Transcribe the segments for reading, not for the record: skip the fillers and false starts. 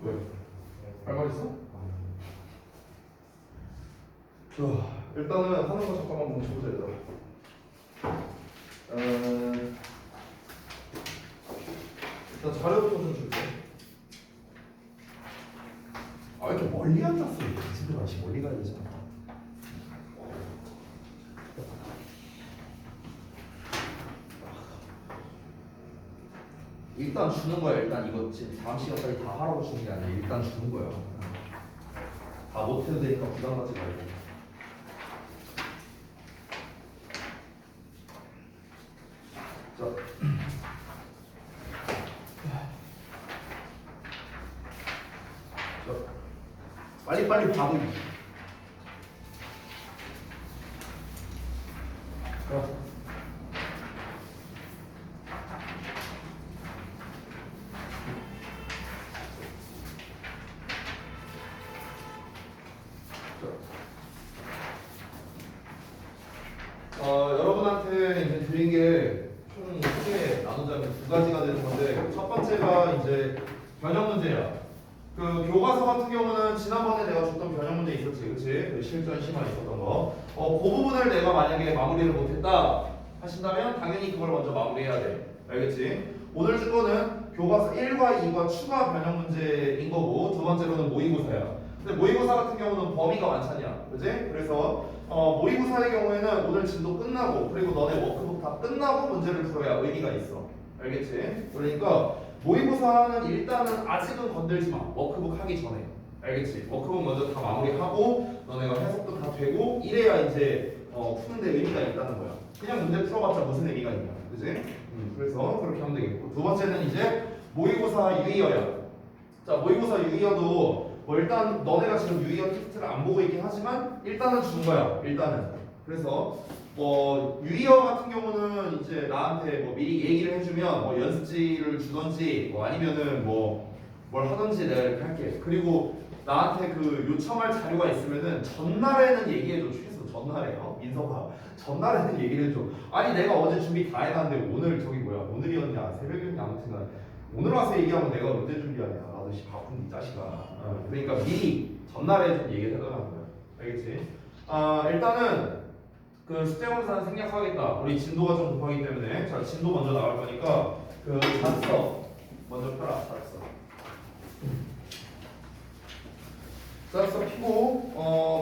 왜? 할 말 있어? 자, 일단은 하는 거 잠깐만 멈춰보자 얘들아. 일단 자료부터 좀 줄게. 아, 왜 이렇게 멀리 앉았어? 친구들 다시 멀리 가야 되잖아. 일단 주는 거야. 일단 이거 다음 시간까지 다 하라고 주는 게 아니라 일단 주는 거야. 다 못해도 되니까 부담 갖지 말고. 자, 빨리빨리 봐도 돼. 여러분한테 이제 드린 게 총 크게 나누자면 두 가지가 되는 건데, 첫 번째가 이제 변형 문제야. 그 교과서 같은 경우는 지난번에 내가 줬던 변형 문제 있었지, 그치? 그 실전 심화 있었던 거. 그 부분을 내가 만약에 마무리를 못했다 하신다면 당연히 그걸 먼저 마무리해야 돼. 알겠지? 오늘 줄 거는 교과서 1과 2과 추가 변형 문제인 거고, 두 번째로는 모의고사야. 근데 모의고사 같은 경우는 범위가 많잖냐, 그지? 그래서 모의고사의 경우에는 오늘 진도 끝나고 그리고 너네 워크북 다 끝나고 문제를 풀어야 의미가 있어. 알겠지? 그러니까 모의고사는 일단은 아직은 건들지 마. 워크북 하기 전에. 알겠지? 워크북 먼저 다 마무리하고 너네가 해석도 다 되고 이래야 이제 푸는데 의미가 있다는 거야. 그냥 문제 풀어봤자 무슨 의미가 있냐, 그지? 그래서 그렇게 하면 되겠고, 두 번째는 이제 모의고사 유의어야. 자, 모의고사 유의어도 뭐 일단 너네가 지금 유의어 텍스트를 안 보고 있긴 하지만 일단은 준 거야. 일단은. 그래서 뭐 유의어 같은 경우는 이제 나한테 뭐 미리 얘기를 해주면 뭐 연습지를 주던지 뭐 아니면은 뭐 뭘 하던지 내가 이렇게 할게. 그리고 나한테 그 요청할 자료가 있으면은 전날에는 얘기해줘. 최소 전날에요. 민서가 전날에는 얘기를 해줘. 아니 내가 어제 준비 다 해놨는데 오늘 저기 뭐야 오늘이었냐 새벽이었냐 아무튼 오늘 와서 얘기하면 내가 언제 준비하냐. 나도 바쁜 이 자식아. 그러니까 미리 전날에 좀 얘기를 해달라는 거야. 알겠지? 일단은 그 숙제검사는 생략하겠다. 우리 진도가 좀 급하기 때문에. 자, 진도 먼저 나갈 거니까 그 자습서 먼저 펴라. 자습서. 자습서 피고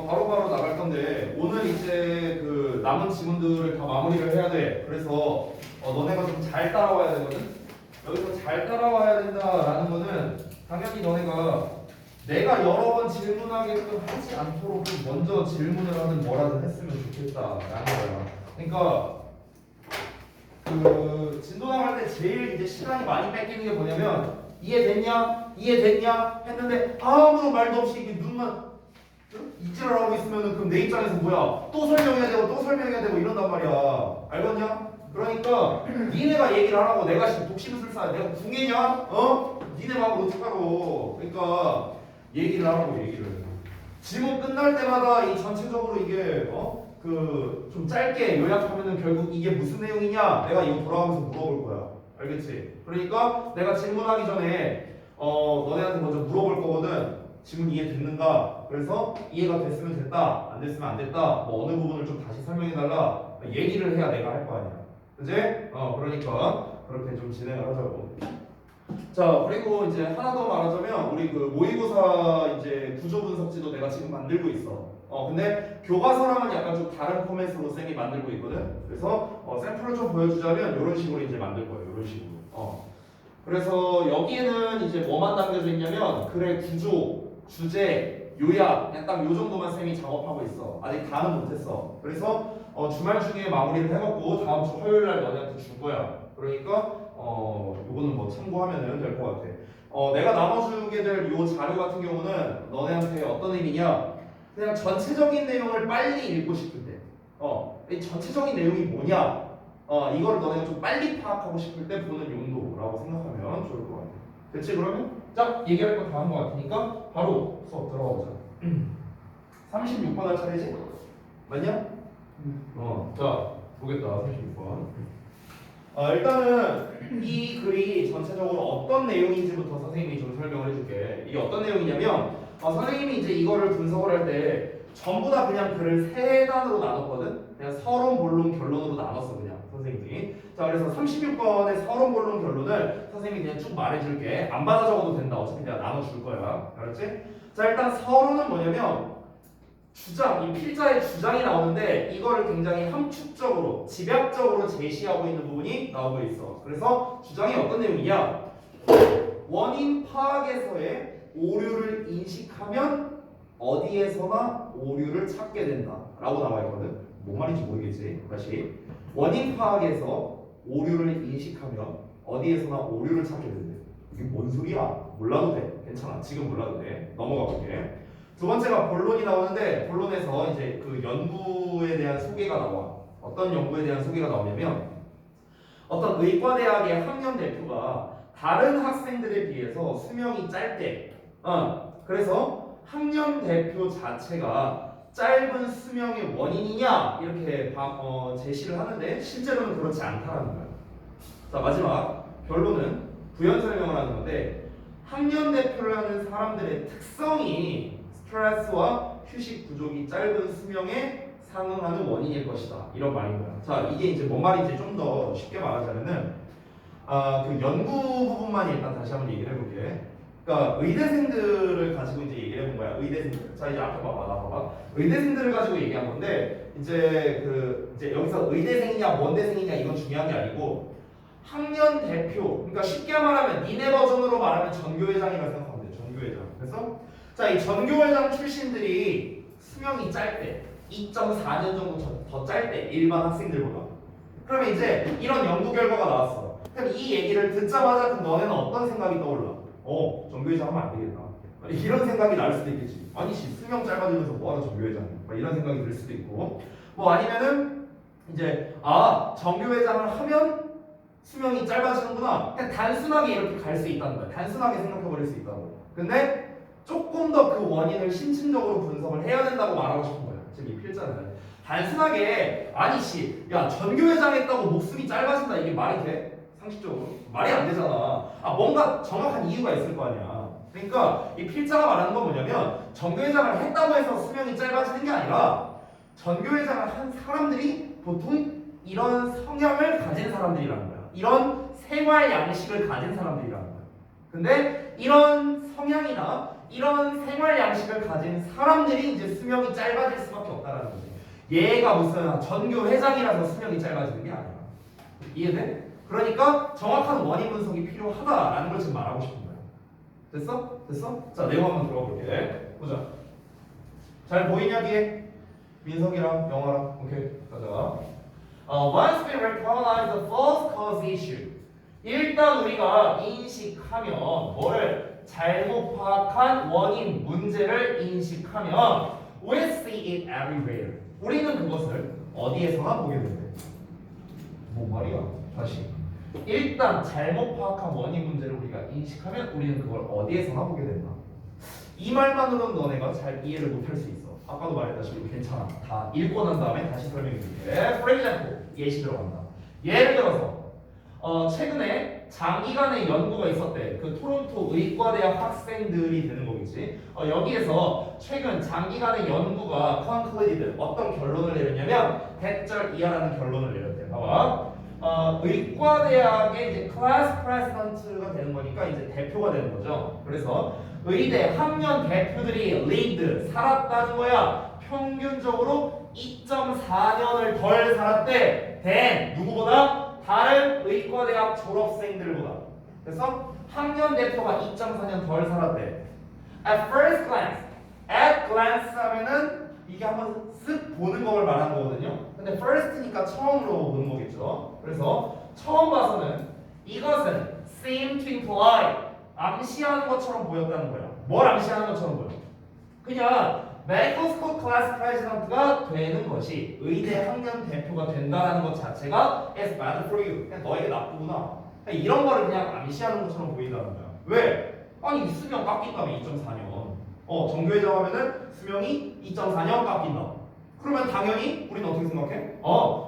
바로바로 나갈 건데, 오늘 이제 그 남은 지문들을 다 마무리를 해야 돼. 그래서 너네가 좀 잘 따라와야 되거든. 여기서 잘 따라와야 된다라는 거는 당연히 너네가 내가 여러 번 질문하게끔 하지 않도록 먼저 질문을 하든 뭐라든 했으면 좋겠다라는 거야. 그러니까 그 진도 나갈 때 제일 이제 시간이 많이 뺏기는 게 뭐냐면 이해됐냐? 이해됐냐? 했는데 아무런 말도 없이 이게 눈만 이질을 하고 있으면은 그럼 내 입장에서 뭐야? 또 설명해야 되고 또 설명해야 되고 이런단 말이야. 알겠냐? 그러니까 니네가 얘기를 하라고. 내가 지금 독심술사 내가 궁예냐? 니네 마음을 어떡하고. 그러니까 얘기를 하라고. 얘기를. 지문 끝날 때마다 이 전체적으로 이게 그 좀 짧게 요약하면은 결국 이게 무슨 내용이냐? 내가 이거 돌아가면서 물어볼 거야. 알겠지? 그러니까 내가 질문하기 전에 너네한테 먼저 물어볼 거거든. 지문 이해됐는가? 그래서 이해가 됐으면 됐다, 안 됐으면 안 됐다, 뭐 어느 부분을 좀 다시 설명해달라 얘기를 해야 내가 할 거 아니야. 그지? 그러니까 그렇게 좀 진행을 하자고. 자, 그리고 이제 하나 더 말하자면 우리 그 모의고사 이제 구조 분석지도 내가 지금 만들고 있어. 근데 교과서랑은 약간 좀 다른 포맷으로 쌤이 만들고 있거든. 그래서 샘플을 좀 보여주자면 이런 식으로 이제 만들 거예요. 이런 식으로. 그래서 여기에는 이제 뭐만 담겨져 있냐면 글의 구조, 주제, 요약, 딱 요 정도만 쌤이 작업하고 있어. 아직 다는 못했어. 그래서 주말 중에 마무리를 해갖고 다음 주 화요일 날 너네한테 줄 거야. 그러니까 요거는 뭐 참고하면 될 것 같아. 내가 나눠주게 될 요 자료 같은 경우는 너네한테 어떤 의미냐? 그냥 전체적인 내용을 빨리 읽고 싶을 때, 이 전체적인 내용이 뭐냐? 이거를 너네가 좀 빨리 파악하고 싶을 때 보는 용도라고 생각하면 좋을 것 같아. 됐지? 그러면 자, 얘기할 거 다 한 것 같으니까 바로 수업 들어가 보자. 36번 할 차례지? 맞냐? 자, 보겠다. 36번. 일단은 이 글이 전체적으로 어떤 내용인지부터 선생님이 좀 설명을 해줄게. 이게 어떤 내용이냐면 선생님이 이제 이거를 분석을 할 때 전부 다 그냥 글을 세 단으로 나눴거든. 그냥 서론, 본론, 결론으로 나눴어 그냥 선생님이. 자 그래서 36번의 서론, 본론, 결론을 선생님이 그냥 쭉 말해줄게. 안 받아 적어도 된다. 어차피 내가 나눠줄 거야. 알았지? 자 일단 서론은 뭐냐면 주장, 이 필자의 주장이 나오는데 이거를 굉장히 함축적으로, 집약적으로 제시하고 있는 부분이 나오고 있어. 그래서 주장이 어떤 내용이냐? 원인 파악에서의 오류를 인식하면 어디에서나 오류를 찾게 된다 라고 나와 있거든. 뭔 말인지 모르겠지. 다시 원인 파악에서 오류를 인식하면 어디에서나 오류를 찾게 된대. 이게 뭔 소리야? 몰라도 돼. 괜찮아. 지금 몰라도 돼. 넘어가 볼게. 두 번째가 본론이 나오는데 본론에서 이제 그 연구에 대한 소개가 나와. 어떤 연구에 대한 소개가 나오냐면 어떤 의과대학의 학년 대표가 다른 학생들에 비해서 수명이 짧대. 그래서 학년 대표 자체가 짧은 수명의 원인이냐 이렇게 제시를 하는데 실제로는 그렇지 않다라는 거야. 자 마지막 결론은 부연 설명을 하는 건데 학년 대표를 하는 사람들의 특성이 스트레스와 휴식 부족이 짧은 수명에 상응하는 원인일 것이다. 이런 말인 거야. 자, 이게 이제 뭔 말인지 좀 더 쉽게 말하자면은 그 연구 부분만 일단 다시 한번 얘기를 해볼게. 그러니까 의대생들을 가지고 이제 얘기를 해본 거야. 의대생들. 자, 이제 앞에 봐봐, 나봐봐. 의대생들을 가지고 얘기한 건데 이제 여기서 의대생이냐 원대생이냐 이건 중요한 게 아니고 학년 대표. 그러니까 쉽게 말하면 니네 버전으로 말하면 전교회장이라고 생각하면 돼. 전교회장. 그래서 자, 이 전교회장 출신들이 수명이 짧대. 2.4년 정도 더 짧대. 일반 학생들보다. 그러면 이제 이런 연구 결과가 나왔어. 그럼 이 얘기를 듣자마자 그럼 너네는 어떤 생각이 떠올라? 전교회장 하면 안 되겠다. 이런 생각이 날 수도 있겠지. 아니, 수명 짧아지면서 뭐하러 전교회장이야? 이런 생각이 들 수도 있고. 뭐 아니면은 이제 전교회장을 하면 수명이 짧아지는구나. 그냥 단순하게 이렇게 갈 수 있다는 거야. 단순하게 생각해버릴 수 있다고. 근데 조금 더 그 원인을 심층적으로 분석을 해야 된다고 말하고 싶은 거야. 지금 이 필자는 단순하게 야 전교회장 했다고 목숨이 짧아진다 이게 말이 돼? 상식적으로 말이 안 되잖아. 뭔가 정확한 이유가 있을 거 아니야. 그러니까 이 필자가 말하는 건 뭐냐면 전교회장을 했다고 해서 수명이 짧아지는 게 아니라 전교회장을 한 사람들이 보통 이런 성향을 가진 사람들이라는 거야. 이런 생활 양식을 가진 사람들이라는 거야. 근데 이런 성향이나 이런 생활 양식을 가진 사람들이 이제 수명이 짧아질 수밖에 없다는 거지. 얘가 무슨 전교 회장이라서 수명이 짧아지는 게 아니야. 이해돼? 그러니까 정확한 원인 분석이 필요하다라는 걸 지금 말하고 싶은 거야. 됐어? 됐어? 자, 내용 한번 들어가 볼게. 보자. 잘 보이냐 뒤에? 민석이랑 영화랑. 오케이. 가자. Once we recognize the false cause issue. 일단 우리가 인식하면 뭐를 잘못 파악한 원인 문제를 인식하면 we see it everywhere. 우리는 그것을 어디에서나 보게 된대. 뭔 말이야? 다시. 일단 잘못 파악한 원인 문제를 우리가 인식하면 우리는 그걸 어디에서나 보게 된다. 이 말만으로는 너네가 잘 이해를 못할 수 있어. 아까도 말했다시피 괜찮아. 다 읽고 난 다음에 다시 설명해 줄게. For example, 예시 들어간다. 예를 들어서 최근에 장기간의 연구가 있었대. 그 토론토 의과대학 학생들이 되는 거겠지. 여기에서 최근 장기간의 연구가 concluded 어떤 결론을 내렸냐면 대절 이하라는 결론을 내렸대. 봐봐. 의과대학의 이제 클래스 프레지던트가 되는 거니까 이제 대표가 되는 거죠. 그래서 의대 학년 대표들이 리드 살았다는 거야. 평균적으로 2.4년을 덜 살았대. 된 누구보다? 다른 의과대학 졸업생들보다. 그래서 학년 대표가 2.4년 덜 살았대. At first glance. At glance 하면은 이게 한번 쓱 보는 걸 말하는 거거든요. 근데 first니까 처음으로 보는 거겠죠. 그래서 처음 봐서는 이것은 seem to imply 암시하는 것처럼 보였다는 거야. 뭘 암시하는 것처럼 보여? 그냥 medical school class president가 되는 것이 의대 학년 대표가 된다는 것 자체가 is bad for you. 그냥 너에게 나쁘구나. 그냥 이런 거를 그냥 암시하는 것처럼 보인다는 거야. 왜? 아니 수명 깎인다며 2.4년. 정교회장 하면은 수명이 2.4년 깎인다. 그러면 당연히 우리는 어떻게 생각해?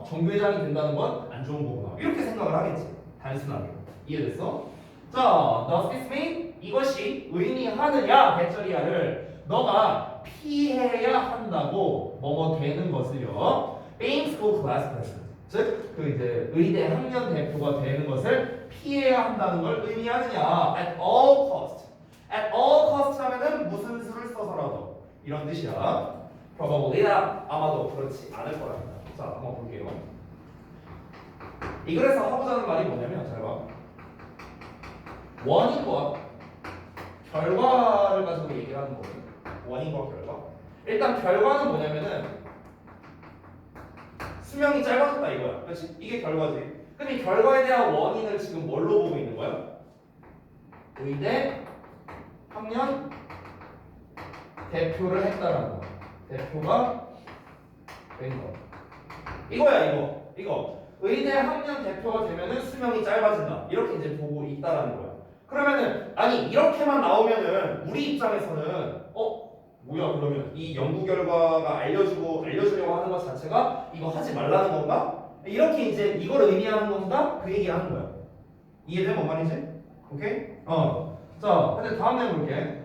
정교회장이 된다는 건 안 좋은 거구나. 이렇게 생각을 하겠지. 단순하게. 이해됐어? 자, does this mean? 이것이 의미하느냐, 대절이야를 너가 피해야 한다고 뭐뭐 되는 것을요. being school class president. 즉, 그 이제 의대 학년 대표가 되는 것을 피해야 한다는 걸 의미하느냐. at all cost. at all cost 하면은 무슨 수를 써서라도 이런 뜻이야. probably다. 아마도 그렇지 않을 거랍니다. 자, 한번 볼게요. 이 글에서 하고자 하는 말이 뭐냐면 잘 봐. 원인과 결과를 가지고 얘기를 하는 거거든. 원인과 결과. 일단 결과는 뭐냐면은 수명이 짧아졌다 이거야. 그렇지? 이게 결과지. 그럼 이 결과에 대한 원인을 지금 뭘로 보고 있는 거야? 의대 학년 대표를 했다라는 거. 대표가 된 거. 이거야 이거. 의대 학년 대표가 되면은 수명이 짧아진다. 이렇게 이제 보고 있다라는 거야. 그러면은 아니 이렇게만 나오면은 우리 입장에서는 뭐야 그러면 이 연구 결과가 알려주려고 하는 것 자체가 이거 하지 말라는 건가? 이렇게 이제 이걸 의미하는 건가? 그 얘기 하는 거야. 이해돼? 뭔 말인지? 오케이? 자, 근데 다음 내용 볼게.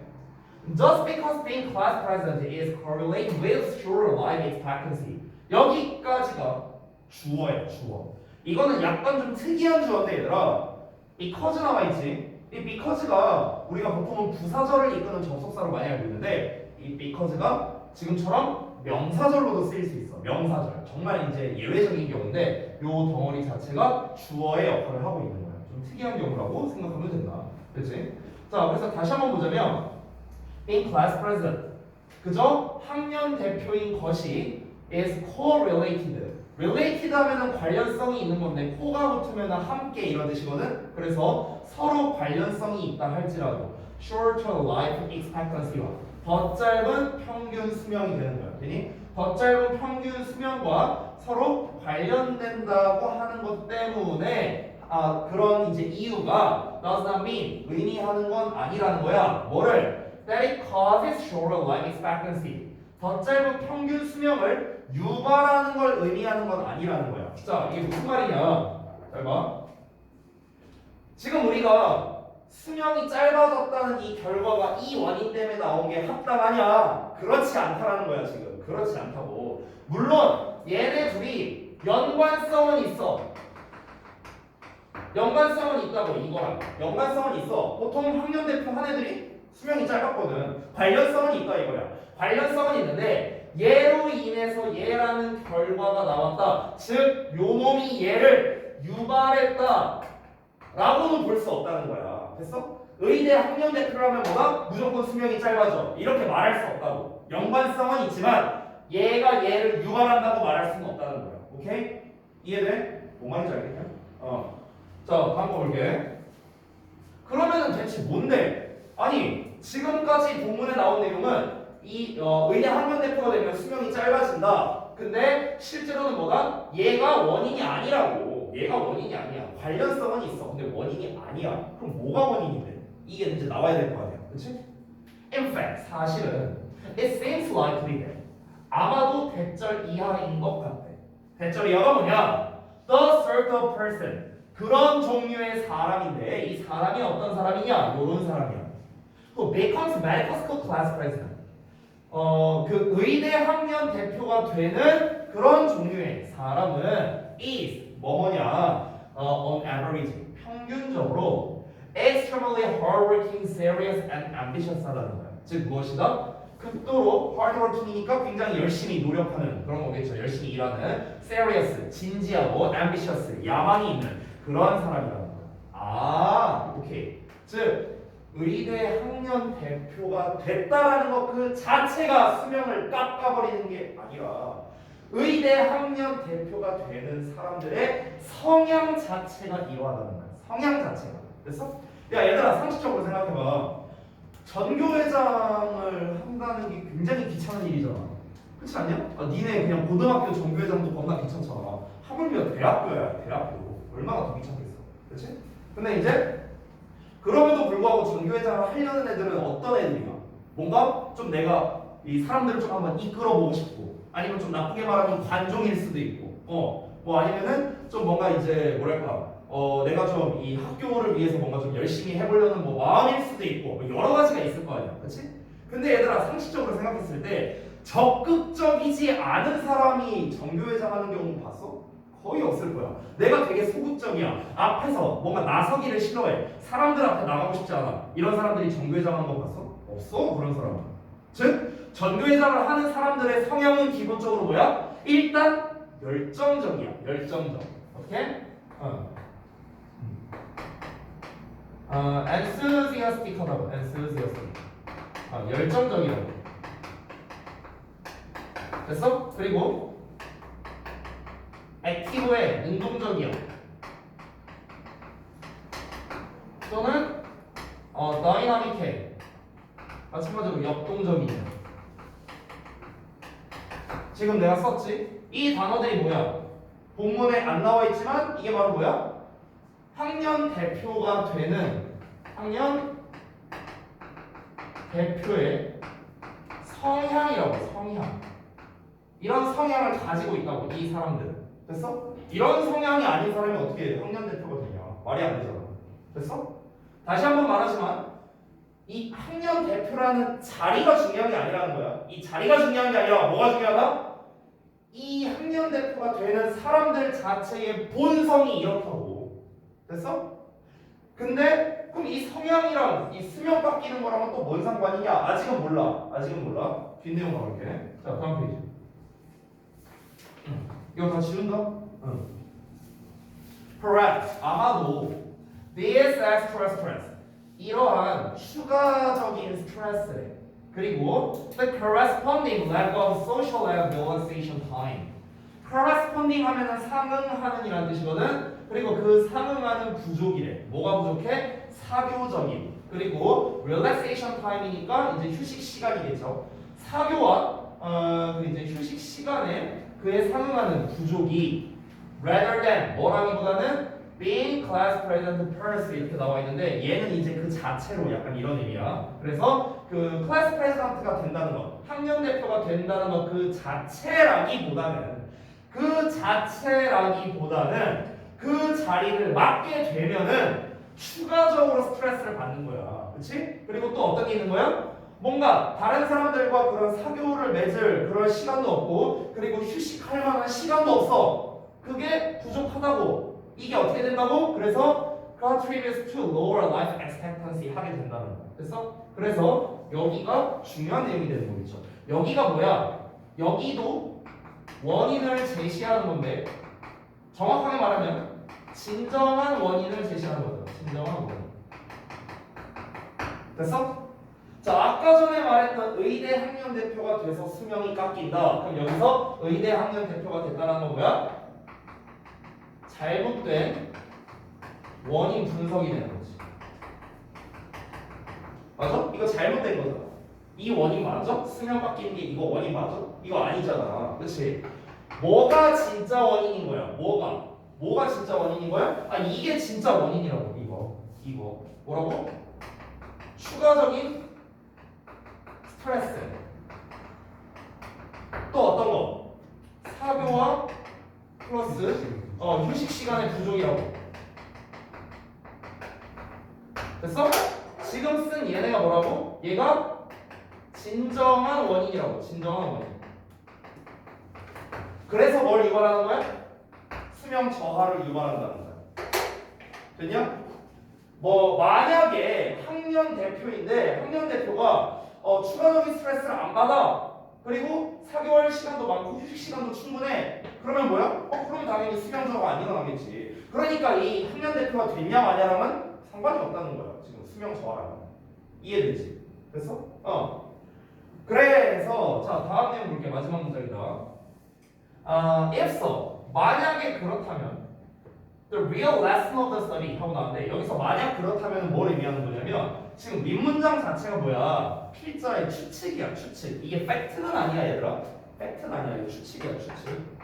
Just because being class president is correlated with shorter life expectancy. 여기까지가 주어야, 주어. 이거는 약간 좀 특이한 주어인데 얘들아. because 나와 있지. 이 because가 우리가 보통은 부사절을 이끄는 접속사로 많이 알고 있는데 이 because가 지금처럼 명사절로도 쓰일 수 있어. 명사절. 정말 이제 예외적인 경우인데 요 덩어리 자체가 주어의 역할을 하고 있는 거야. 좀 특이한 경우라고 생각하면 된다. 그렇지? 자, 그래서 다시 한번 보자면 being class president. 그저 학년 대표인 것이 is correlated. related 하면은 관련성이 있는 건데 co가 붙으면 함께 이런 뜻이거든. 그래서 서로 관련성이 있다 할지라도 shorter life expectancy와 더 짧은 평균 수명이 되는 거야. 되니? 더 짧은 평균 수명과 서로 관련된다고 하는 것 때문에 그런 이제 이유가 does not mean 의미하는 건 아니라는 거야. 뭐를? That it causes shorter life expectancy. 더 짧은 평균 수명을 유발하는 걸 의미하는 건 아니라는 거야. 자, 이게 무슨 말이냐? 잘 봐. 지금 우리가 수명이 짧아졌다는 이 결과가 이 원인 때문에 나온 게 합당하냐? 그렇지 않다라는 거야 지금. 그렇지 않다고. 물론 얘네 둘이 연관성은 있어. 연관성은 있다고 이거랑. 연관성은 있어. 보통 학년 대표 한 애들이 수명이 짧았거든. 관련성은 있다 이거야. 관련성은 있는데 얘로 인해서 얘라는 결과가 나왔다. 즉, 요 놈이 얘를 유발했다. 라고는 볼 수 없다는 거야. 됐어? 의대 학년 대표라면 뭐다? 무조건 수명이 짧아져. 이렇게 말할 수 없다고. 연관성은 있지만 얘가 얘를 유발한다고 말할 수는 없다는 거야. 오케이? 이해돼? 뭔 말인지 알겠냐? 자, 다음 거 볼게. 그러면은 대체 뭔데? 아니, 지금까지 본문에 나온 내용은 이 의대 학년 대표가 되면 수명이 짧아진다. 근데 실제로는 뭐다? 얘가 원인이 아니라고. 얘가 원인이 아니야. 관련성은 있어. 근데 원인이 아니야. 그럼 뭐가 원인인데? 이게 이제 나와야 될 거 아니야. 그치? In fact, 사실은 it seems likely that 아마도 대절 이하인 것 같대. 대절 이하가 뭐냐? The sort of person. 그런 종류의 사람인데 이 사람이 어떤 사람이냐? 요런 사람이야. who becomes medical school class president. 그 의대 학년 대표가 되는 그런 종류의 사람은 is 뭐뭐냐? On average 평균적으로 extremely hardworking, serious and ambitious 하다는 거야. 즉 무엇이다? 극도로 hardworking이니까 굉장히 열심히 노력하는 그런 거겠죠. 열심히 일하는 serious, 진지하고 ambitious, 야망이 있는 그런 사람이라는 거야. 오케이. 즉 의대 학년 대표가 됐다라는 것 그 자체가 수명을 깎아버리는 게 아니라 의대 학년 대표가 되는 사람들의 성향 자체가 이러하다는 거야. 성향 자체가. 됐어? 야 얘들아 상식적으로 생각해봐. 전교회장을 한다는 게 굉장히 귀찮은 일이잖아. 그렇지 않냐? 니네 그냥 고등학교 전교회장도 겁나 귀찮잖아. 하물며 대학교야. 대학교. 얼마나 더 귀찮겠어. 그렇지? 근데 이제 그럼에도 불구하고 전교회장을 하려는 애들은 어떤 애들이야? 뭔가 좀 내가 이 사람들을 좀 한번 이끌어보고 싶고 아니면 좀 나쁘게 말하면 관종일 수도 있고, 뭐 아니면은 좀 뭔가 이제 뭐랄까, 내가 좀 이 학교를 위해서 뭔가 좀 열심히 해보려는 뭐 마음일 수도 있고, 뭐 여러 가지가 있을 거 아니야, 그렇지? 근데 얘들아 상식적으로 생각했을 때 적극적이지 않은 사람이 정교회장 하는 경우 봤어? 거의 없을 거야. 내가 되게 소극적이야. 앞에서 뭔가 나서기를 싫어해. 사람들 앞에 나가고 싶지 않아. 이런 사람들이 정교회장 하는 거 봤어? 없어 그런 사람은. 즉 전교회장을 하는 사람들의 성향은 기본적으로 뭐야? 일단 열정적이야. 열정적. 오케이? enthusiastic하다고. enthusiastic. 열정적이라고. 됐어? 그리고 액티브해. 능동적이야. 또는 다이나믹해. 마찬가지로 역동적이야. 지금 내가 썼지? 이 단어들이 뭐야? 본문에 안 나와 있지만 이게 바로 뭐야? 학년 대표가 되는 학년 대표의 성향이라고. 성향. 이런 성향을 가지고 있다고 이 사람들은. 됐어? 이런 성향이 아닌 사람이 어떻게 학년 대표가 되냐? 말이 안 되잖아. 됐어? 다시 한번 말하지만 이 학년 대표라는 자리가 중요한 게 아니라는 거야. 이 자리가 중요한 게 아니라 뭐가 중요하다? 이 학년 대표가 되는 사람들 자체의 본성이 이렇다고. 됐어? 근데 그럼 이 성향이랑 이 수명 바뀌는 거랑은 또 뭔 상관이냐? 아직은 몰라. 아직은 몰라. 뒷내용 가볼게. 자, 다음 페이지. 이거 다 지운다? 응. Perhaps 아마도 this extra stress 이러한 추가적인 스트레스 그리고 the corresponding lack of social relaxation time. corresponding 하면은 상응하는이라는 뜻이거든. 그리고 그 상응하는 부족이래. 뭐가 부족해? 사교적인. 그리고 relaxation time이니까 이제 휴식 시간이겠죠. 사교와 그 이제 휴식 시간에 그에 상응하는 부족이 rather than 뭐라기보다는 being class president person 이렇게 나와 있는데 얘는 이제 그 자체로 약간 이런 의미야. 그래서 그 class president가 된다는 것, 학년 대표가 된다는 것 그 자체라기보다는 그 자리를 맡게 되면은 추가적으로 스트레스를 받는 거야. 그렇지? 그리고 또 어떤 게 있는 거야? 뭔가 다른 사람들과 그런 사교를 맺을 그런 시간도 없고 그리고 휴식할 만한 시간도 없어. 그게 부족하다고. 이게 어떻게 된다고? 그래서 contributes to lower life expectancy 하게 된다는 거야. 됐어? 그래서 여기가 중요한 내용이 되는 거겠죠. 여기가 뭐야? 여기도 원인을 제시하는 건데 정확하게 말하면 진정한 원인을 제시하는 거죠. 진정한 원인. 됐어? 자, 아까 전에 말했던 의대 학년 대표가 돼서 수명이 깎인다. 그럼 여기서 의대 학년 대표가 됐다는 건 뭐야? 잘못된 원인 분석이 되는 거지. 맞아? 이거 잘못된 거잖아. 이 원인 맞아? 수명 깎이는 게 이거 원인 맞아? 이거 아니잖아. 그렇지? 뭐가 진짜 원인인 거야? 뭐가 진짜 원인인 거야? 아, 이게 진짜 원인이라고. 이거 뭐라고? 추가적인 스트레스. 또 어떤 거? 사교와 플러스 휴식 시간의 부족이라고. 됐어? 지금 쓴 얘네가 뭐라고? 얘가 진정한 원인이라고. 진정한 원인. 그래서 뭘 유발하는 거야? 수명 저하를 유발한다는 거야. 됐냐? 뭐 만약에 학년 대표인데 학년 대표가 추가적인 스트레스를 안 받아. 그리고 4개월 시간도 많고 휴식 시간도 충분해. 그러면 뭐야? 그러면 당연히 수명 저하가 안 일어나겠지. 그러니까 이 학년 대표가 됐냐 마냐랑은 상관이 없다는 거야. 지금 수명 저하랑. 이해되지? 됐어? 그래서 자 다음 내용 볼게. 마지막 문장이다. if so 만약에 그렇다면 the real lesson of the study 하고 나왔는데 여기서 만약 그렇다면 뭘 의미하는 거냐면 지금 민문장 자체가 뭐야? 필자의 추측이야. 추측. 이게 팩트는 아니야 얘들아. 팩트는 아니야. 이거 추측이야. 추측.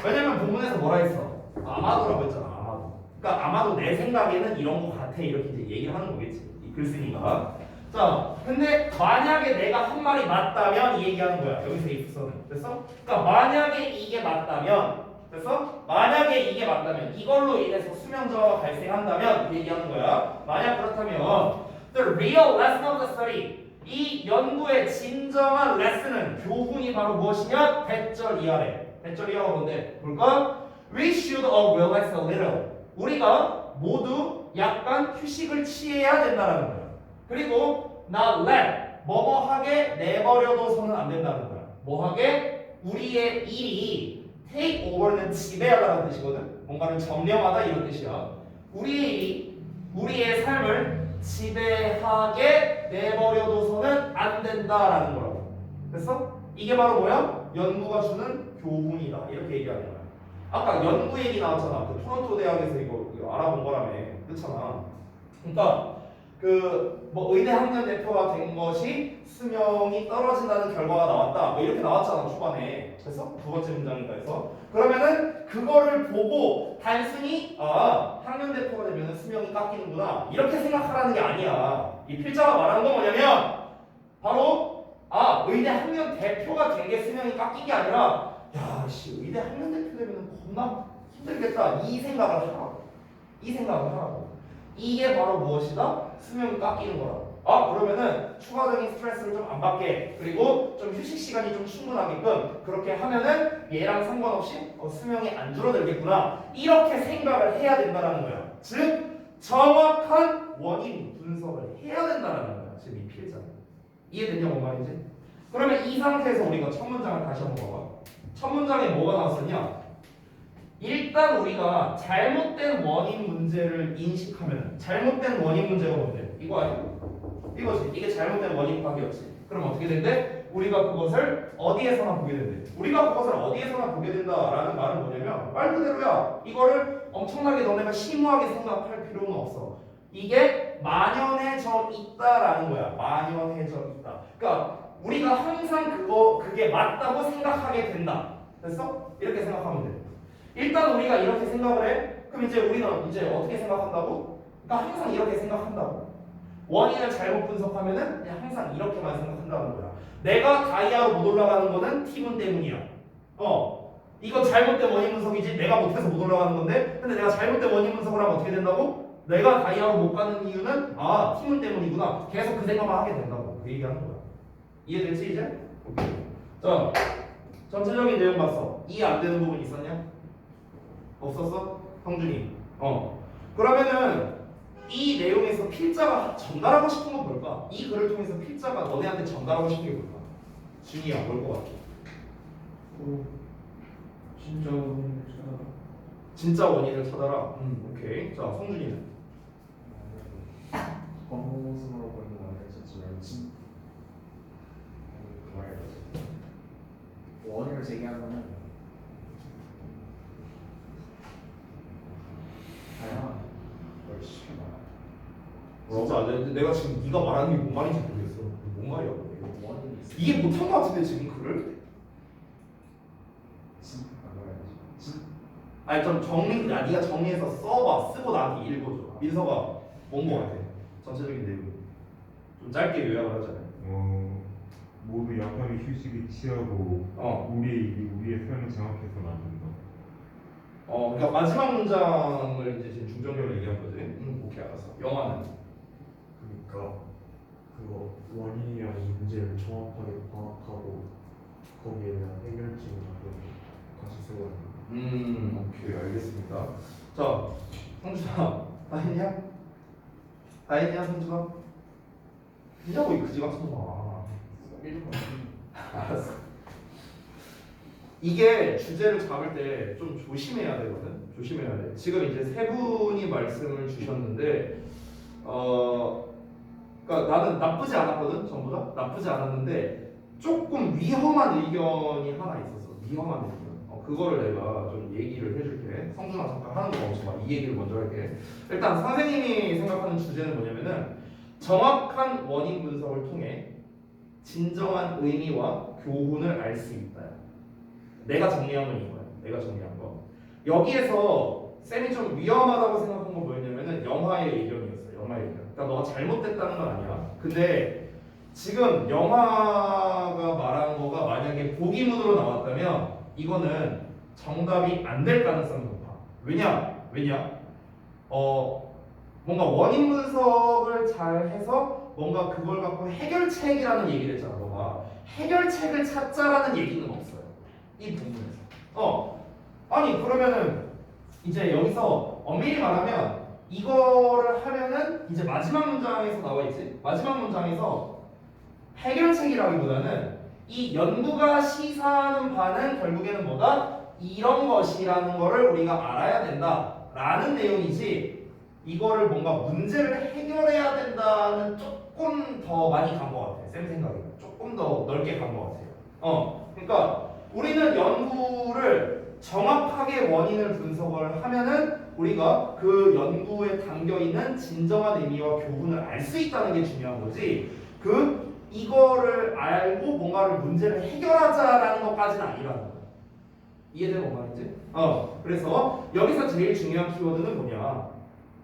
왜냐면 본문에서 뭐라 했어? 아마도라고 했잖아. 아마도. 그러니까 아마도 내 생각에는 이런 거 같아. 이렇게 이제 얘기를 하는 거겠지. 이 글쓴이가. 자, 근데 만약에 내가 한 말이 맞다면 이 얘기하는 거야. 여기서 if서는. 됐어? 그러니까 만약에 이게 맞다면, 됐어? 만약에 이게 맞다면, 이걸로 인해서 수명저하가 발생한다면 이 얘기하는 거야. 만약 그렇다면 the real lesson of the study, 이 연구의 진정한 레슨은 교훈이 바로 무엇이냐? 대절 이하래. 대절 이하가 뭔데? 볼까? We should all relax a little. 우리가 모두 약간 휴식을 취해야 된다는 거야. 그리고 not let, 뭐뭐하게 내버려둬서는 안 된다는 거야. 뭐하게? 우리의 일이 take over는 지배하다라는 뜻이거든. 뭔가를 점령하다 이런 뜻이야. 우리의 일이 우리의 삶을 지배하게 내버려둬서는 안 된다라는 거라고. 됐어? 이게 바로 뭐야? 연구가 주는 교훈이다. 이렇게 얘기하는 거야. 아까 연구 얘기 나왔잖아. 그 토론토 대학에서 이거 알아본 거라며. 그렇잖아. 그러니까 그 뭐 의대 학년 대표가 된 것이 수명이 떨어진다는 결과가 나왔다. 뭐 이렇게 나왔잖아 초반에. 그래서 두 번째 문장인가 해서 그러면은 그거를 보고 단순히 학년 대표가 되면 수명이 깎이는구나 이렇게 생각하라는 게 아니야. 이 필자가 말하는 건 뭐냐면 바로 의대 학년 대표가 된 게 수명이 깎인 게 아니라 야씨 의대 학년 대표 되면 겁나 힘들겠다 이 생각을 하라고. 이 생각을 하라고. 이게 바로 무엇이다? 수명이 깎이는 거라고. 그러면은 추가적인 스트레스를 좀 안 받게 그리고 좀 휴식 시간이 좀 충분하게끔 그렇게 하면은 얘랑 상관없이 수명이 안 줄어들겠구나 이렇게 생각을 해야 된다는 거야. 즉 정확한 원인 분석을 해야 된다는 거야. 지금 이 필자는. 이해됐냐 뭔 말인지? 그러면 이 상태에서 우리가 첫 문장을 다시 한번 봐봐. 첫 문장에 뭐가 나왔었냐? 일단 우리가 잘못된 원인 문제를 인식하면 잘못된 원인 문제가 뭔데? 이거 아니고 이거지. 이게 잘못된 원인 파악이었지. 그럼 어떻게 된대? 우리가 그것을 어디에서나 보게 된대. 우리가 그것을 어디에서나 보게 된다라는 말은 뭐냐면 말 그대로야. 이거를 엄청나게 너네가 심오하게 생각할 필요는 없어. 이게 만연해져 있다라는 거야. 만연해져 있다. 그러니까 우리가 항상 그게 맞다고 생각하게 된다. 됐어? 이렇게 생각하면 돼. 일단 우리가 이렇게 생각을 해. 그럼 이제 우리는 이제 어떻게 생각한다고? 그러니까 항상 이렇게 생각한다고. 원인을 잘못 분석하면은 그냥 항상 이렇게만 생각한다는 거야. 내가 다이아로 못 올라가는 거는 팀원 때문이야. 이건 잘못된 원인 분석이지 내가 못해서 못 올라가는 건데 근데 내가 잘못된 원인 분석을 하면 어떻게 된다고? 내가 다이아로 못 가는 이유는 팀원 때문이구나. 계속 그 생각만 하게 된다고. 그 얘기하는 거야. 이해됐지 이제? 오케이. 자, 전체적인 내용 봤어. 이해 안 되는 부분 있었냐? 없었어? 성준이. 그러면은 이 내용에서 필자가 전달하고 싶은 건 뭘까? 이 글을 통해서 필자가 너네한테 전달하고 싶은 게 뭘까? 준이야, 뭘 것 같아? 진짜 원인을 찾아라. 진짜 원인을 찾아라. 오케이. 자, 성준이는? 겉모습으로 보이는 원인을 찾지 말지. 원인을 제기하면은 다양한 걸 시켜봐. 내가 지금 네가 말하는 게 뭔 말인지 모르겠어. 뭔 말이야? 원인이 있어. 이게 못한 것 같은데 지금 글을? 아니 좀 네가 정리해서 써봐. 쓰고 나한테 읽어줘. 민서가 뭔 거 같아? 전체적인 내용 좀 짧게 요약을 하잖아요. 모두 약간의 휴식을 취하고 우리의 삶을 장악해서 만든다. 그러니까 마지막 문장을 이제 지금 중점적으로 얘기한 거지. 오케이 알았어. 영화는 그러니까 그거 원인이랑 문제를 정확하게 파악하고 거기에 대한 해결책을 다시 세워야 오케이 알겠습니다. 자, 성준아, 다 했냐? 다 했냐, 성준아? 했냐고 이 그지 같은 거. 알았어. 이게 주제를 잡을 때 좀 조심해야 되거든. 조심해야 돼. 지금 이제 세 분이 말씀을 주셨는데, 그러니까 나는 나쁘지 않았거든. 전부 다 나쁘지 않았는데 조금 위험한 의견이 하나 있었어. 위험한 의견. 그거를 내가 좀 얘기를 해줄게. 성준아 잠깐 하는 거 멈춰봐. 이 얘기를 먼저 할게. 일단 선생님이 생각하는 주제는 뭐냐면은 정확한 원인 분석을 통해 진정한 의미와 교훈을 알 수 있다. 내가 정리한 건 이거야. 내가 정리한 거. 여기에서 쌤이 좀 위험하다고 생각한 건 뭐였냐면은 영화의 의견이었어. 그런 말이야. 그러니까 너가 잘못됐다는 건 아니야. 근데 지금 영화가 말한 거가 만약에 보기문으로 나왔다면 이거는 정답이 안 될 가능성이 높아. 왜냐? 뭔가 원인 분석을 잘 해서 뭔가 그걸 갖고 해결책이라는 얘기를 했잖아. 너가 해결책을 찾자라는 얘기는 없어요. 이 부분에서. 아니 그러면은 이제 여기서 엄밀히 말하면 이거를 하면은 이제 마지막 문장에서 나와 있지. 마지막 문장에서 해결책이라기보다는 이 연구가 시사하는 바는 결국에는 뭐다? 이런 것이라는 거를 우리가 알아야 된다라는 내용이지. 이거를 뭔가 문제를 해결해야 된다는 조금 더 많이 간 것 같아. 쌤 생각에 조금 더 넓게 간 것 같아요. 그러니까 우리는 연구를 정확하게 원인을 분석을 하면은 우리가 그 연구에 담겨 있는 진정한 의미와 교훈을 알 수 있다는 게 중요한 거지. 이거를 알고 뭔가를 문제를 해결하자라는 것까지는 아니라는 거야. 이해되는 거 말인지? 그래서 여기서 제일 중요한 키워드는 뭐냐?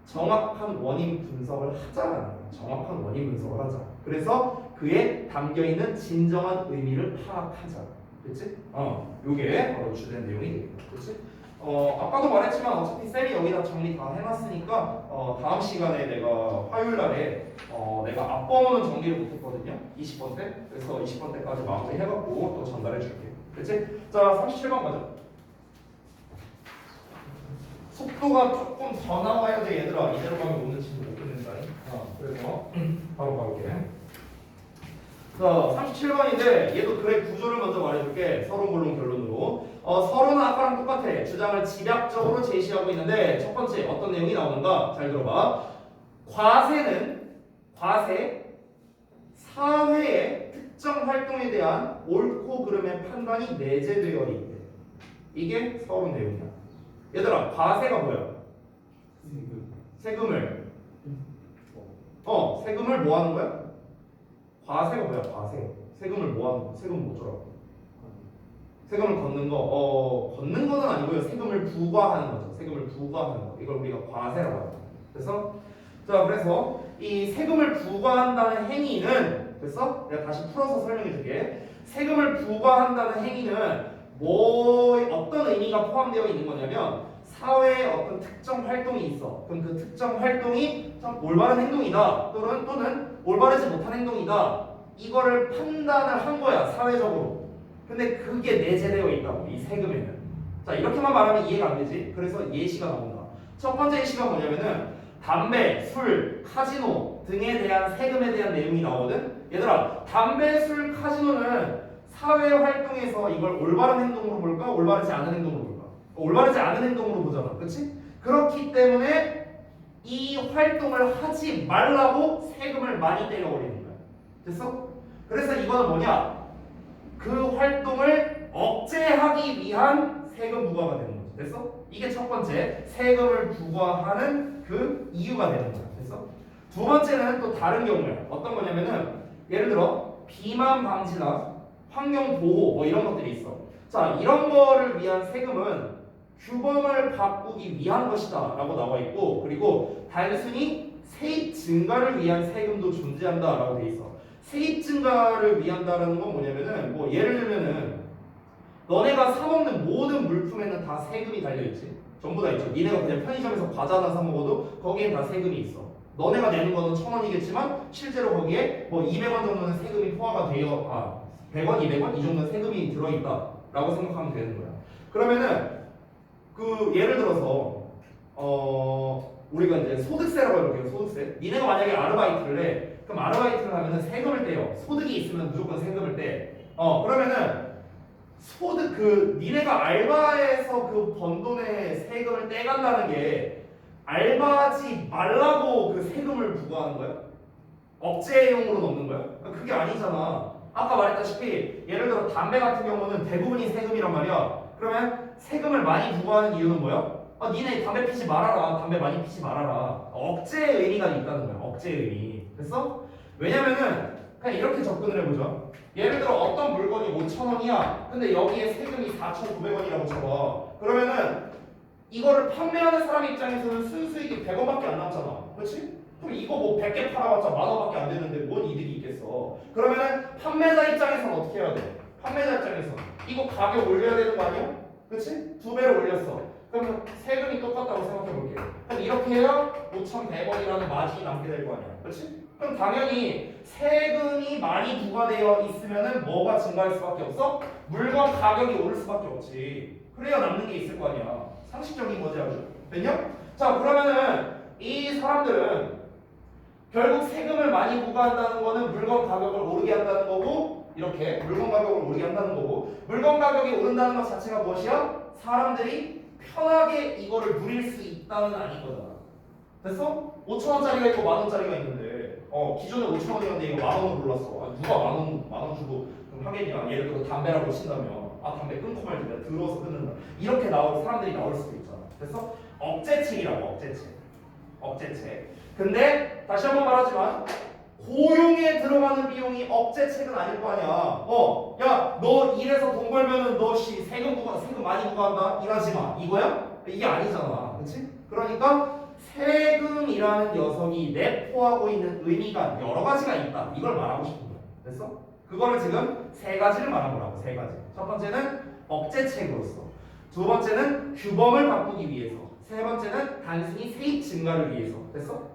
정확한 원인 분석을 하자라는 거야. 정확한 원인 분석을 하자. 그래서 그에 담겨 있는 진정한 의미를 파악하자. 그렇지? 요게 바로 주된 내용이 되겠다. 그렇지? 아까도 말했지만 어차피 쌤이 여기다 정리 다 해놨으니까 다음 시간에 내가 화요일 날에 내가 앞번호는 정리를 못했거든요. 20번 때. 그래서 20번 때까지 마무리 해갖고 또 전달해 줄게. 그렇지? 자, 37번 가자. 속도가 조금 더 나와야 돼 얘들아. 이대로 가면 오늘 친구 못 끝낸다. 그래서 바로 가볼게. 자, 37번인데 얘도 그래 구조를 먼저 말해줄게. 서론 본론 결론으로. 서론은 아까랑 똑같아. 주장을 집약적으로 제시하고 있는데 첫 번째 어떤 내용이 나오는가? 잘 들어봐. 과세 사회의 특정 활동에 대한 옳고 그름의 판단이 내재되어 있대. 이게 서론 내용이야. 얘들아, 과세가 뭐야? 세금을 세금을 뭐 하는 거야? 과세가 뭐야? 과세. 세금을 뭐 하는 거? 세금 뭐 줘라고? 세금을 걷는 거. 걷는 거는 아니고요. 세금을 부과하는 거죠. 세금을 부과하는 거. 이걸 우리가 과세라고 합니다. 그래서 이 세금을 부과한다는 행위는 내가 다시 풀어서 설명해 줄게. 세금을 부과한다는 행위는 어떤 의미가 포함되어 있는 거냐면 사회에 어떤 특정 활동이 있어. 그럼 그 특정 활동이 참 올바른 행동이다 또는 올바르지 못한 행동이다. 이거를 판단을 한 거야, 사회적으로. 근데 그게 내재되어 있다고, 이 세금에는. 자, 이렇게만 말하면 이해가 안 되지. 그래서 예시가 나온다. 첫 번째 예시가 뭐냐면은 담배, 술, 카지노 등에 대한 세금에 대한 내용이 나오거든. 얘들아, 담배, 술, 카지노는 사회 활동에서 이걸 올바른 행동으로 볼까? 올바르지 않은 행동으로 볼까? 올바르지 않은 행동으로 보잖아. 그렇지? 그렇기 때문에 이 활동을 하지 말라고 세금을 많이 때려버리는 거야. 됐어? 그래서 이거는 뭐냐? 그 활동을 억제하기 위한 세금 부과가 되는 거지. 됐어? 이게 첫 번째, 세금을 부과하는 그 이유가 되는 거야. 됐어? 두 번째는 또 다른 경우야. 어떤 거냐면은 예를 들어 비만 방지나 환경 보호 뭐 이런 것들이 있어. 자, 이런 거를 위한 세금은 규범을 바꾸기 위한 것이다 라고 나와 있고, 그리고 단순히 세입 증가를 위한 세금도 존재한다 라고 돼 있어. 세입 증가를 위한다라는 건 뭐냐면은 뭐 예를 들면은 너네가 사 먹는 모든 물품에는 다 세금이 달려있지. 전부 다 있죠. 니네가 그냥 편의점에서 과자 하나 사 먹어도 거기엔 다 세금이 있어. 너네가 내는 거는 1,000원이겠지만 실제로 거기에 뭐 200원 정도는 세금이 포함가 되어 100원, 200원 이 정도는 세금이 들어있다 라고 생각하면 되는 거야. 그러면은 예를 들어서 우리가 이제 소득세라고 해볼게요. 소득세. 니네가 만약에 아르바이트를 해. 그럼 아르바이트를 하면은 세금을 떼요. 소득이 있으면 무조건 세금을 떼. 그러면은 니네가 알바에서 그 번 돈에 세금을 떼간다는 게 알바하지 말라고 그 세금을 부과하는 거야? 억제용으로 넣는 거야? 그게 아니잖아. 아까 말했다시피 예를 들어 담배 같은 경우는 대부분이 세금이란 말이야. 그러면 세금을 많이 부과하는 이유는 뭐야? 니네 담배 피지 말아라. 담배 많이 피지 말아라. 억제의 의미가 있다는 거야. 억제의 의미. 됐어? 왜냐면은 그냥 이렇게 접근을 해보자. 예를 들어 어떤 물건이 5,000원이야. 근데 여기에 세금이 4,900원이라고 쳐봐. 그러면은 이거를 판매하는 사람 입장에서는 순수익이 100원밖에 안 남잖아. 그렇지? 그럼 이거 뭐 100개 팔아봤자 10,000원밖에 안 되는데 뭔 이득이 있겠어. 그러면은 판매자 입장에서는 어떻게 해야 돼? 판매자 입장에서 이거 가격 올려야 되는 거 아니야? 그치? 2배로 올렸어. 그러면 세금이 똑같다고 생각해 볼게요. 그럼 이렇게 해야 5,100원이라는 마진이 남게 될 거 아니야. 그렇지? 그럼 당연히 세금이 많이 부과되어 있으면은 뭐가 증가할 수밖에 없어? 물건 가격이 오를 수밖에 없지. 그래야 남는 게 있을 거 아니야. 상식적인 거지 아주. 됐냐? 자 그러면은 이 사람들은 결국 세금을 많이 부과한다는 거는 물건 가격을 오르게 한다는 거고 이렇게 물건 가격을 오르게 한다는 거고 물건 가격이 오른다는 것 자체가 무엇이야? 사람들이 편하게 이거를 누릴 수 있다는 아닌 거잖아. 됐어? 5,000원짜리가 있고 10,000원짜리가 있는데 기존에 5,000원이었는데 이거 10,000원으로 올랐어. 아, 누가 만 원 주고 그럼 하겠냐. 예를 들어 담배라고 친다면 아 담배 끊고 말지 내가 들어서 끊는다. 이렇게 나올 사람들이 나올 수도 있잖아. 됐어? 억제책이라고 억제책. 근데 다시 한번 말하지만 고용에 들어가는 비용이 억제책은 아닐 거 아니야. 야, 너 일해서 돈 벌면은 너 세금 많이 부과한다. 일하지 마. 이거야? 이게 아니잖아. 그렇지? 그러니까 세금이라는 녀석이 내포하고 있는 의미가 여러 가지가 있다. 이걸 말하고 싶은 거야. 됐어? 그거를 지금 세 가지를 말한 거라고. 세 가지. 첫 번째는 억제책으로서. 두 번째는 규범을 바꾸기 위해서. 세 번째는 단순히 세입 증가를 위해서. 됐어?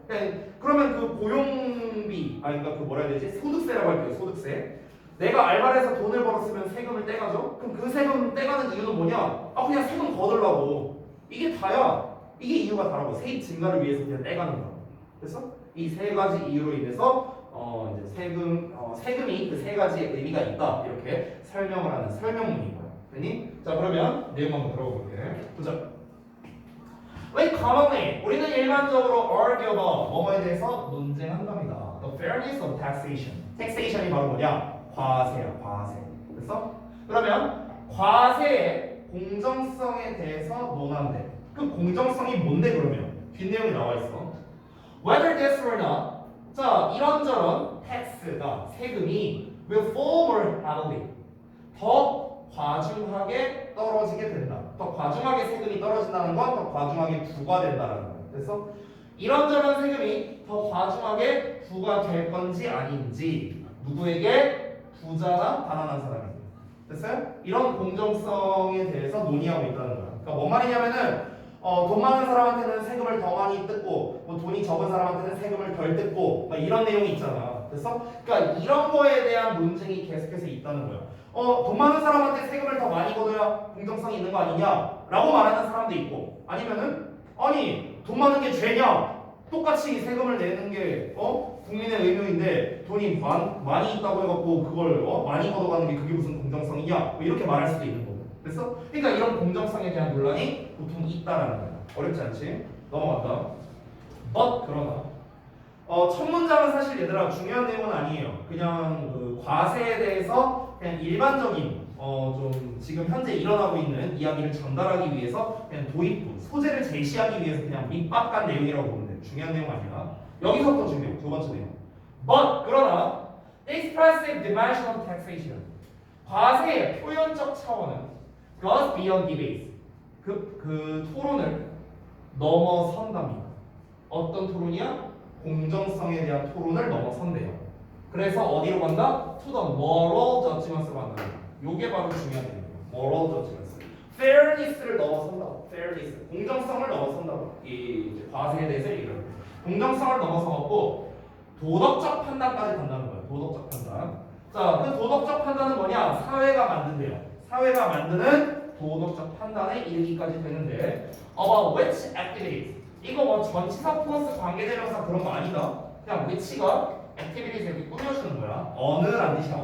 그러면 그 고용비, 그러니까 그 뭐라 해야 되지? 소득세라고 할게요. 소득세. 내가 알바를 해서 돈을 벌었으면 세금을 떼가죠? 그럼 그 세금 떼가는 이유는 뭐냐? 그냥 세금 거들라고. 이게 다야. 이게 이유가 다라고. 세입 증가를 위해서 그냥 떼가는 거야. 됐어? 이 세 가지 이유로 인해서 이제 세금이 그 세 가지의 의미가 있다. 이렇게 설명을 하는 설명문인 거야. 됐니? 자 그러면 내용 한번 들어가 볼게. 보자. We commonly 우리는 일반적으로 argue about 뭐뭐에 대해서 논쟁한답니다. The fairness of taxation. taxation이 바로 뭐냐? 과세야, 과세. 됐어? 그러면 과세의 공정성에 대해서 논한대. 그 공정성이 뭔데 그러면? 뒷내용이 나와 있어. Whether this or not. 자, 이런저런 tax가 세금이 will fall more heavily. 더 과중하게 떨어지게 된다. 더 과중하게 세금이 떨어진다는 건 더 과중하게 부과된다는 거야. 그래서 이런저런 세금이 더 과중하게 부과될 건지 아닌지 누구에게? 부자나 가난한 사람에게. 됐어요? 이런 공정성에 대해서 논의하고 있다는 거야. 그러니까 뭔 말이냐면은 돈 많은 사람한테는 세금을 더 많이 뜯고 뭐 돈이 적은 사람한테는 세금을 덜 뜯고 막 이런 내용이 있잖아. 됐어? 그러니까 이런 거에 대한 논쟁이 계속해서 있다는 거야. 돈 많은 사람한테 세금을 더 많이 걷어야 공정성이 있는 거 아니냐? 라고 말하는 사람도 있고 아니면은 아니 돈 많은 게 죄냐? 똑같이 세금을 내는 게 국민의 의무인데 돈이 많이 있다고 해갖고 그걸 많이 걷어가는 게 그게 무슨 공정성이냐? 뭐 이렇게 말할 수도 있는 거고. 됐어? 그러니까 이런 공정성에 대한 논란이 보통 있다라는 거야. 어렵지 않지? 넘어간다. But 그러나 첫 문장은 사실 얘들아 중요한 내용은 아니에요. 그냥 그 과세에 대해서 그냥 일반적인 좀 지금 현재 일어나고 있는 이야기를 전달하기 위해서 그냥 도입부 소재를 제시하기 위해서 그냥 밑밥간 내용이라고 보면 돼. 중요한 내용 아니야. 여기서부터 중요해. 두 번째 내용. But 그러나 expressive dimension of taxation 과세의 표현적 차원은 goes beyond debates 그 토론을 넘어선답니다. 어떤 토론이야? 공정성에 대한 토론을 넘어선대요. 그래서 어디로 간다? To the moral judgments로 간다. 요게 바로 중요한 내용이에요. moral judgments. fairness를 넘어선다고. fairness. 공정성을 넘어선다고. 이 과세에 대해서 얘기를 해요. 공정성을 넘어서고 도덕적 판단까지 간다는 거예요. 도덕적 판단. 자, 그 도덕적 판단은 뭐냐? 사회가 만든대요. 사회가 만드는 도덕적 판단에 이르기까지 되는데 about which activities 이거 뭐 전치사 플러스 관계대명사 그런 거 아니다. 그냥 which가 activities 이렇게 꾸며주는 거야. 어느란 뜻이야.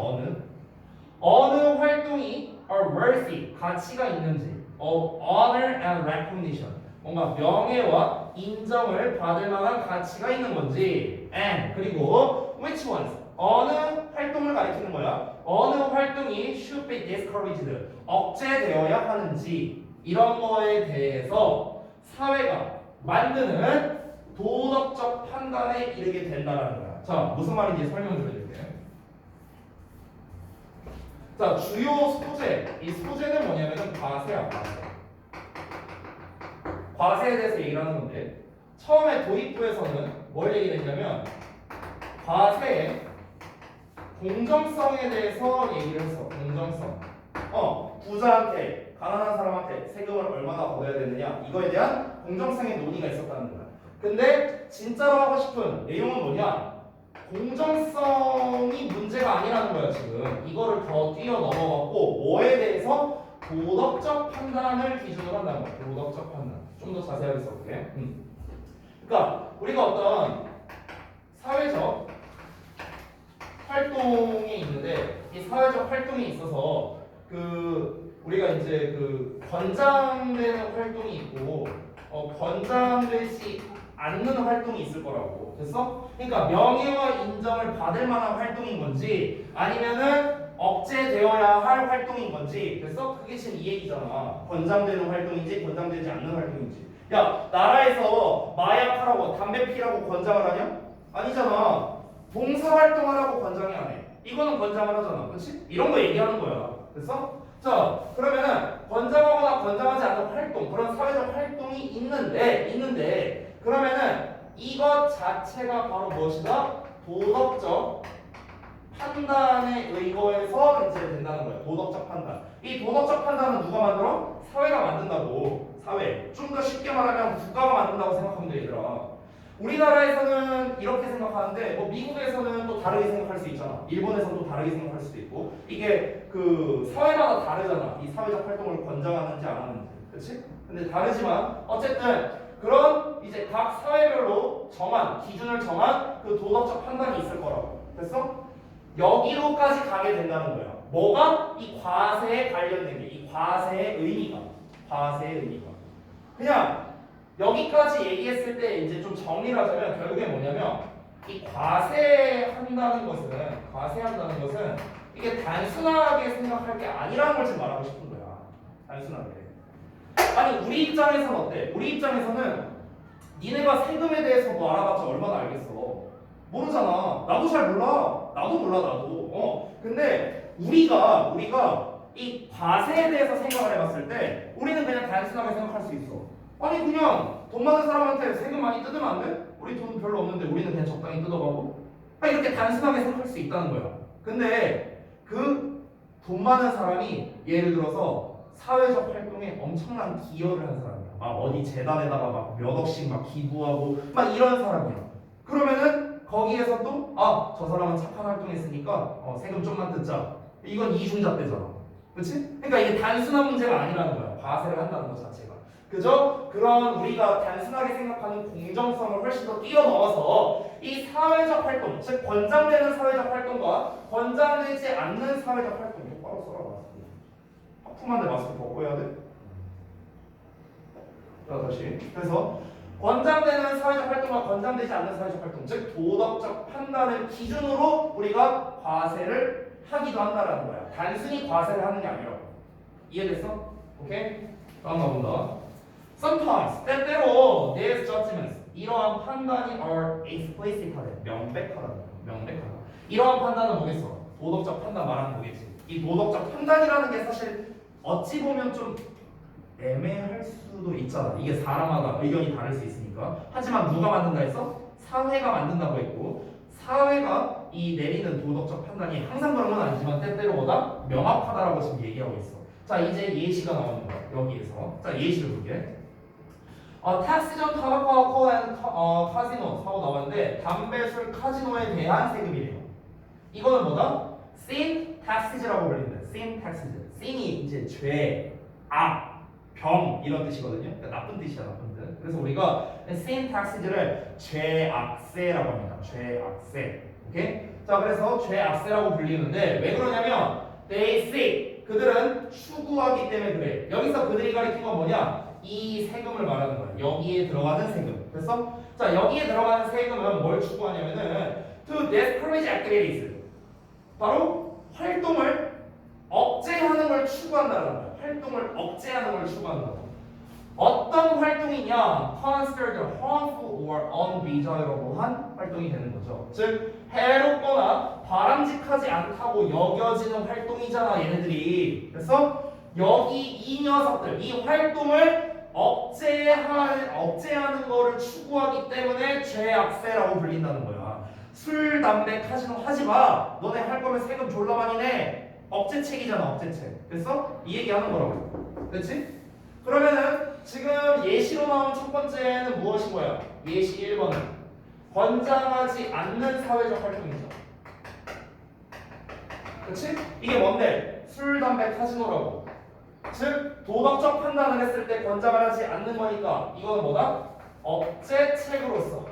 어느 활동이 are worthy 가치가 있는지 of honor and recognition 뭔가 명예와 인정을 받을 만한 가치가 있는 건지 and 그리고 which ones 어느 활동을 가리키는 거야. 어느 활동이 should be discouraged 억제되어야 하는지 이런 거에 대해서 사회가 만드는 도덕적 판단에 이르게 된다는 거야. 자, 무슨 말인지 설명 좀 해줄게. 자, 주요 소재. 이 소재는 뭐냐면은 과세야, 과세. 과세에 대해서 얘기를 하는 건데 처음에 도입부에서는 뭘 얘기했냐면 과세의 공정성에 대해서 얘기를 했어. 공정성. 부자한테 가난한 사람한테 세금을 얼마나 걷어야 되느냐 이거에 대한 공정성의 논의가 있었다는 거야. 근데 진짜로 하고 싶은 내용은 뭐냐? 공정성이 문제가 아니라는 거야 지금. 이거를 더 뛰어넘어갖고 뭐에 대해서 도덕적 판단을 기준으로 한다는 거야. 도덕적 판단. 좀 더 자세하게 써볼게. 그러니까 우리가 어떤 사회적 활동이 있는데 이 사회적 활동이 있어서 우리가 이제 권장되는 활동이 있고 권장되지 않는 활동이 있을 거라고. 됐어? 그러니까 명예와 인정을 받을 만한 활동인 건지 아니면은 억제되어야 할 활동인 건지. 됐어? 그게 지금 이 얘기잖아. 권장되는 활동인지 권장되지 않는 활동인지. 야, 나라에서 마약하라고 담배 피라고 권장을 하냐? 아니잖아. 봉사활동하라고 권장이 안 해. 이거는 권장을 하잖아. 그렇지? 이런 거 얘기하는 거야. 됐어? 자, 그러면은 권장하거나 권장하지 않는 활동, 그런 사회적 활동이 있는데 그러면은 이것 자체가 바로 무엇이다? 도덕적 판단에 의거해서 이제 된다는 거야. 도덕적 판단. 이 도덕적 판단은 누가 만들어? 사회가 만든다고. 사회. 좀 더 쉽게 말하면 국가가 만든다고 생각하면 돼, 얘들아. 우리나라에서는 이렇게 생각하는데 미국에서는 또 다르게 생각할 수 있잖아. 일본에서는 또 다르게 생각할 수도 있고. 이게 사회마다 다르잖아. 이 사회적 활동을 권장하는지 안 하는지. 그렇지? 근데 다르지만 어쨌든 그런 이제 각 사회별로 기준을 정한 도덕적 판단이 있을 거라고. 됐어? 여기로까지 가게 된다는 거야. 뭐가? 이 과세에 관련된 게. 이 과세의 의미가. 그냥 여기까지 얘기했을 때 이제 좀 정리를 하자면 결국에 뭐냐면 이 과세한다는 것은 이게 단순하게 생각할 게 아니라는 걸 지금 말하고 싶은 거야. 단순하게. 아니 우리 입장에서는 어때? 우리 입장에서는 니네가 세금에 대해서 뭐 알아봤자 얼마나 알겠어. 모르잖아. 나도 잘 몰라. 나도 몰라. 근데 우리가 이 과세에 대해서 생각을 해봤을 때 우리는 그냥 단순하게 생각할 수 있어. 아니 그냥 돈 많은 사람한테 세금 많이 뜯으면 안 돼? 우리 돈 별로 없는데 우리는 그냥 적당히 뜯어가고. 이렇게 단순하게 생각할 수 있다는 거야. 근데 돈 많은 사람이 예를 들어서 사회적 활동에 엄청난 기여를 한 사람이야. 막 어디 재단에다가 막 몇 억씩 막 기부하고 막 이런 사람이야. 그러면은 거기에서 또 저 사람은 착한 활동했으니까 세금 좀만 뜯자. 이건 이중잣대잖아. 그렇지? 그러니까 이게 단순한 문제가 아니라는 거야. 과세를 한다는 것 자체가. 그죠? 그런 우리가 단순하게 생각하는 공정성을 훨씬 더 뛰어넘어서 이 사회적 활동, 즉 권장되는 사회적 활동과 권장되지 않는 사회적 활동. 똑바로 써라. 하품한데 마스크 벗고 해야 돼? 자, 다시. 그래서 권장되는 사회적 활동과 권장되지 않는 사회적 활동, 즉 도덕적 판단을 기준으로 우리가 과세를 하기도 한다라는 거야. 단순히 과세를 하는 게 아니라고. 이해됐어? 오케이? 다음 가본다. Sometimes, 때때로 these judgments, 이러한 판단이 are explicit하대. 명백하다. 이러한 판단은 뭐겠어? 도덕적 판단 말하는 거겠지. 이 도덕적 판단이라는 게 사실 어찌 보면 좀 애매할 수도 있잖아. 이게 사람마다 의견이 다를 수 있으니까. 하지만 누가 만든다 했어? 사회가 만든다고 했고, 사회가 이 내리는 도덕적 판단이 항상 그런 건 아니지만 때때로 보다 명확하다라고 지금 얘기하고 있어. 자, 이제 예시가 나오는 거야. 여기에서. 자, 예시를 볼게. 택시점, 타바코, 카지노 사고 나왔는데 담배, 술, 카지노에 대한 세금이래요. 이거는 뭐다? sin taxes라고 불린다. sin taxes. sin이 이제 죄, 악, 병 이런 뜻이거든요. 그러니까 나쁜 뜻이야, 나쁜 뜻. 그래서 우리가 sin taxes를 죄악세라고 합니다. 죄악세. 오케이? 자, 그래서 죄악세라고 불리는데 왜 그러냐면 they seek, 그들은 추구하기 때문에 그래. 여기서 그들이 가리킨 건 뭐냐? 이 세금을 말하는 거야. 여기에 들어가는 세금. 됐어? 자, 여기에 들어가는 세금은 뭘 추구하냐면은 to discourage activities. 바로 활동을 억제하는 걸 추구한다는 거야. 활동을 억제하는 걸 추구한다고. 어떤 활동이냐? considered harmful or undesirable한 활동이 되는 거죠. 즉 해롭거나 바람직하지 않다고 여겨지는 활동이잖아, 얘네들이. 그래서 여기 이 녀석들, 이 활동을 억제하는 거를 추구하기 때문에 죄악세라고 불린다는 거야. 술, 담배, 카지노 하지 마. 너네 할 거면 세금 졸라 많이 내. 억제책이잖아, 억제책. 됐어? 이 얘기하는 거라고. 됐지? 그러면은 지금 예시로 나온 첫 번째는 무엇인 거야? 예시 1번은 권장하지 않는 사회적 활동이죠. 그치? 이게 뭔데? 술, 담배, 카지노라고. 즉 도덕적 판단을 했을 때 권장을 하지 않는 거니까 이거는 뭐다? 억제책으로서